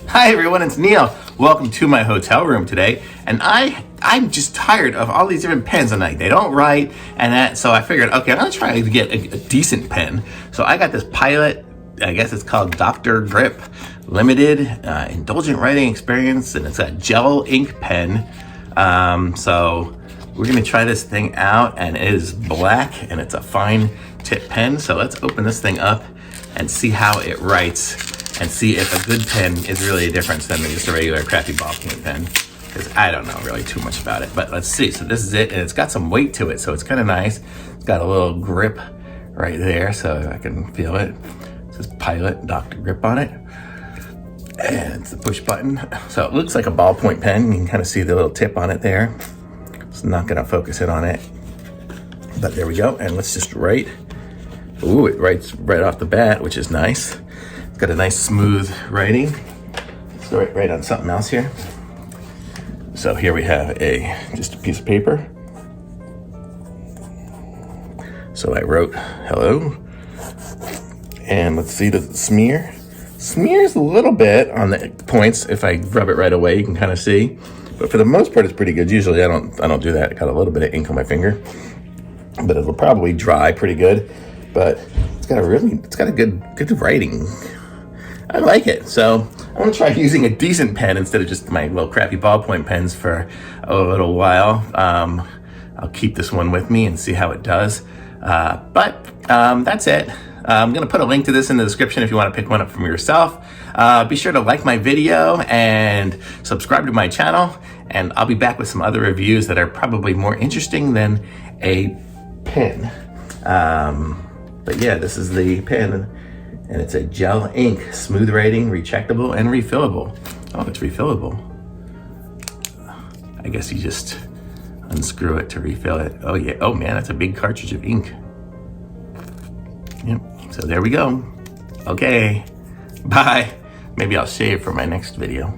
Hi everyone, it's Neil. Welcome to my hotel room today. And I'm just tired of all these different pens and they don't write and that. So I figured, okay, I'm gonna try to get a decent pen. So I got this Pilot, I guess it's called Dr. Grip Limited Indulgent Writing Experience, and it's a gel ink pen. So we're gonna try this thing out, and it is black and it's a fine tip pen. So let's open this thing up and see how it writes and see if a good pen is really a difference than just a regular crappy ballpoint pen, because I don't know really too much about it. But let's see. So this is it, and it's got some weight to it, so it's kind of nice. It's got a little grip right there, so I can feel it. It says Pilot Dr. Grip on it, and it's the push button. So it looks like a ballpoint pen. You can kind of see the little tip on it there. It's not gonna focus in on it, but there we go. And let's just write. Ooh, it writes right off the bat, which is nice. It's got a nice smooth writing. Let's go right on something else here. So here we have just a piece of paper. So I wrote hello, and let's see, does it smear? Smears a little bit on the points. If I rub it right away, you can kind of see. But for the most part, it's pretty good. Usually I don't do that. I got a little bit of ink on my finger, but it'll probably dry pretty good. But it's got a good writing. I like it. So I want to try using a decent pen instead of just my little crappy ballpoint pens for a little while. I'll keep this one with me and see how it does. But that's it. I'm going to put a link to this in the description if you want to pick one up from yourself. Be sure to like my video and subscribe to my channel, and I'll be back with some other reviews that are probably more interesting than a pen. But yeah, this is the pen, and it's a gel ink, smooth writing, retractable, and refillable. Oh, it's refillable. I guess you just unscrew it to refill it. Oh yeah, oh man, that's a big cartridge of ink. Yep, so there we go. Okay, bye. Maybe I'll shave for my next video.